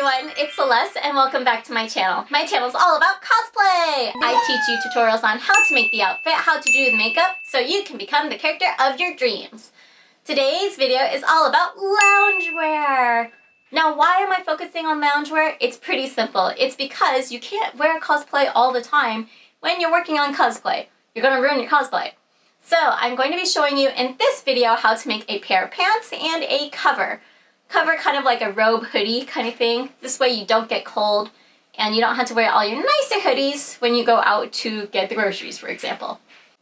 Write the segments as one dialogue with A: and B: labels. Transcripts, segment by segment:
A: everyone, it's Celeste and welcome back to my channel. My channel is all about cosplay! I teach you tutorials on how to make the outfit, how to do the makeup, so you can become the character of your dreams. Today's video is all about loungewear. Now, why am I focusing on loungewear? It's pretty simple. It's because you can't wear cosplay all the time when you're working on cosplay. You're gonna ruin your cosplay. So, I'm going to be showing you in this video how to make a pair of pants and a cover. Cover kind of like a robe hoodie kind of thing. This way you don't get cold and you don't have to wear all your nicer hoodies when you go out to get the groceries, for example.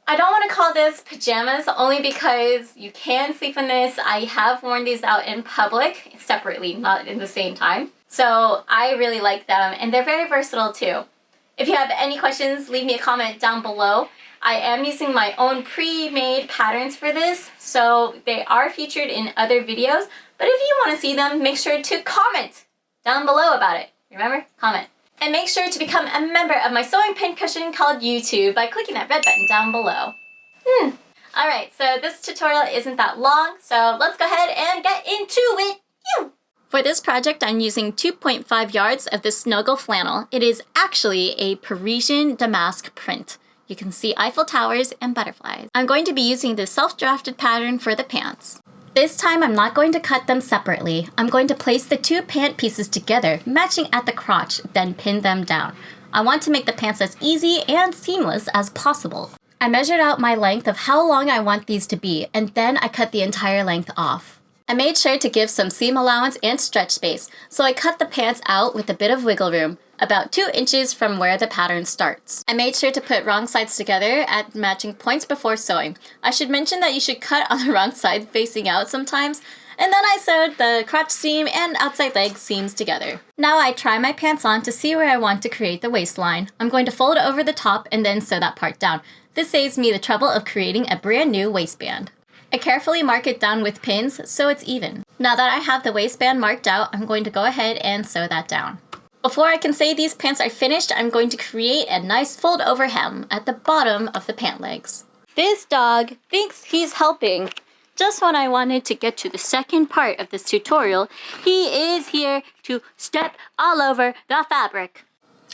A: I don't want to call this pajamas only because you can sleep in this. I have worn these out in public separately, not in the same time. So I really like them and they're very versatile too. If you have any questions, leave me a comment down below. I am using my own pre-made patterns for this, so they are featured in other videos. But if you want to see them, make sure to comment down below about it. Remember? Comment. And make sure to become a member of my sewing pincushion called YouTube by clicking that red button down below. Alright, so this tutorial isn't that long, so let's go ahead and get into it. For this project, I'm using 2.5 yards of the Snuggle flannel. It is actually a Parisian damask print. You can see Eiffel Towers and butterflies. I'm going to be using the self-drafted pattern for the pants. This time, I'm not going to cut them separately. I'm going to place the two pant pieces together, matching at the crotch, then pin them down. I want to make the pants as easy and seamless as possible. I measured out my length of how long I want these to be, and then I cut the entire length off. I made sure to give some seam allowance and stretch space, so I cut the pants out with a bit of wiggle room, about 2 inches from where the pattern starts. I made sure to put wrong sides together at matching points before sewing. I should mention that you should cut on the wrong side facing out sometimes, and then I sewed the crotch seam and outside leg seams together. Now I try my pants on to see where I want to create the waistline. I'm going to fold over the top and then sew that part down. This saves me the trouble of creating a brand new waistband. I carefully mark it down with pins so it's even. Now that I have the waistband marked out, I'm going to go ahead and sew that down. Before I can say these pants are finished, I'm going to create a nice fold over hem at the bottom of the pant legs. This dog thinks he's helping. Just when I wanted to get to the second part of this tutorial, he is here to step all over the fabric.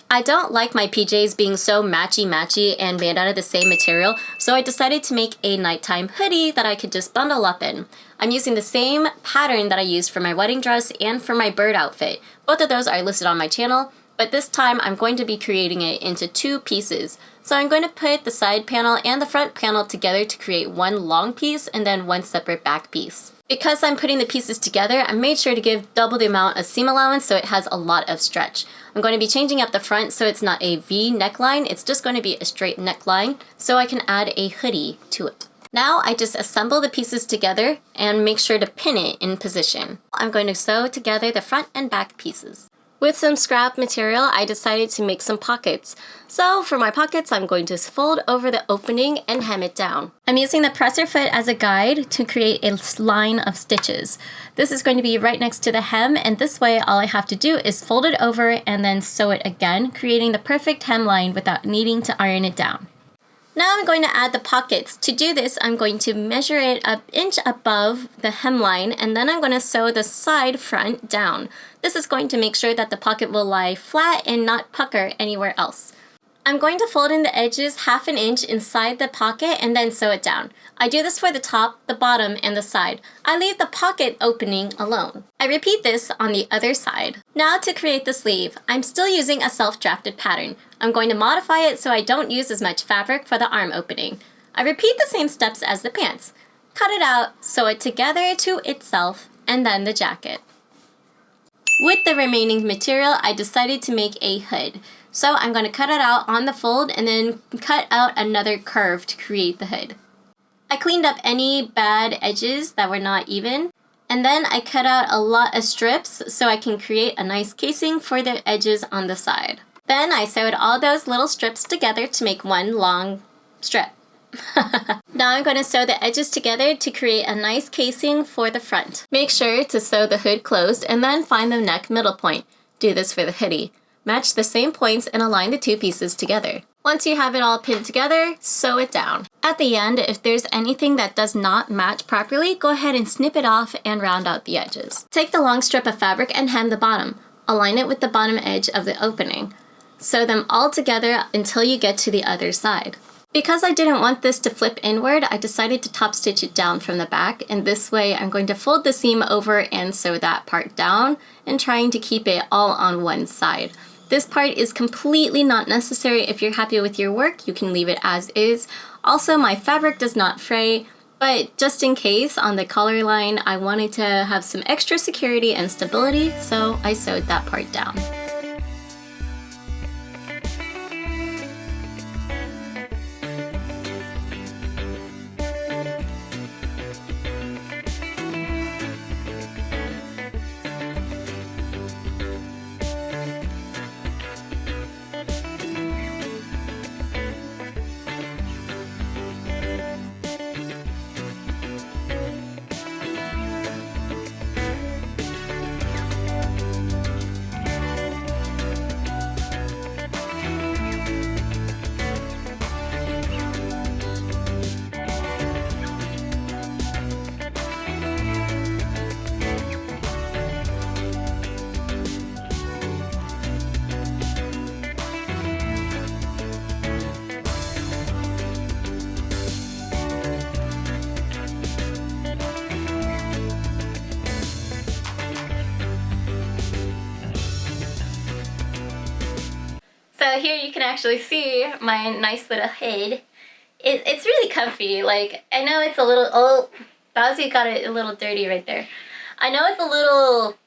A: I don't like my PJs being so matchy-matchy and made out of the same material, so I decided to make a nighttime hoodie that I could just bundle up in. I'm using the same pattern that I used for my wedding dress and for my bird outfit. Both of those are listed on my channel, but this time I'm going to be creating it into 2 pieces. So I'm going to put the side panel and the front panel together to create one long piece and then one separate back piece. Because I'm putting the pieces together, I made sure to give double the amount of seam allowance so it has a lot of stretch. I'm going to be changing up the front so it's not a V neckline, it's just going to be a straight neckline so I can add a hoodie to it. Now I just assemble the pieces together and make sure to pin it in position. I'm going to sew together the front and back pieces. With some scrap material, I decided to make some pockets. So for my pockets, I'm going to fold over the opening and hem it down. I'm using the presser foot as a guide to create a line of stitches. This is going to be right next to the hem, and this way all I have to do is fold it over and then sew it again, creating the perfect hemline without needing to iron it down. Now I'm going to add the pockets. To do this, I'm going to measure it an inch above the hemline, and then I'm going to sew the side front down. This is going to make sure that the pocket will lie flat and not pucker anywhere else. I'm going to fold in the edges 1/2 inch inside the pocket and then sew it down. I do this for the top, the bottom, and the side. I leave the pocket opening alone. I repeat this on the other side. Now to create the sleeve, I'm still using a self-drafted pattern. I'm going to modify it so I don't use as much fabric for the arm opening. I repeat the same steps as the pants. Cut it out, sew it together to itself, and then the jacket. With the remaining material, I decided to make a hood. So I'm going to cut it out on the fold and then cut out another curve to create the hood. I cleaned up any bad edges that were not even, and then I cut out a lot of strips so I can create a nice casing for the edges on the side. Then I sewed all those little strips together to make one long strip. Now I'm going to sew the edges together to create a nice casing for the front. Make sure to sew the hood closed and then find the neck middle point. Do this for the hoodie. Match the same points and align the 2 pieces together. Once you have it all pinned together, sew it down. At the end, if there's anything that does not match properly, go ahead and snip it off and round out the edges. Take the long strip of fabric and hem the bottom. Align it with the bottom edge of the opening. Sew them all together until you get to the other side. Because I didn't want this to flip inward, I decided to top stitch it down from the back, and this way I'm going to fold the seam over and sew that part down, and trying to keep it all on one side. This part is completely not necessary. If you're happy with your work, you can leave it as is. Also, my fabric does not fray, but just in case on the collar line, I wanted to have some extra security and stability, so I sewed that part down. So here you can actually see my nice little head. It's really comfy. Like, I know it's a little, oh, Bowsy got it a little dirty right there. I know it's a little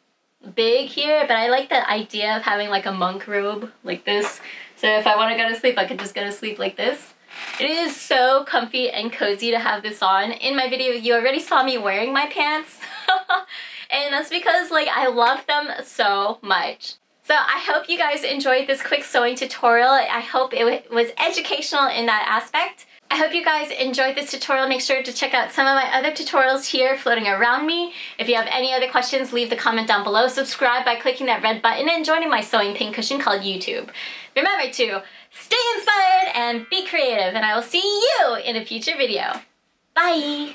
A: big here, but I like the idea of having like a monk robe like this. So if I want to go to sleep, I can just go to sleep like this. It is so comfy and cozy to have this on. In my video, you already saw me wearing my pants. And that's because like I love them so much. So I hope you guys enjoyed this quick sewing tutorial. I hope it was educational in that aspect. I hope you guys enjoyed this tutorial. Make sure to check out some of my other tutorials here floating around me. If you have any other questions, leave the comment down below. Subscribe by clicking that red button and joining my sewing pincushion called YouTube. Remember to stay inspired and be creative, and I will see you in a future video. Bye!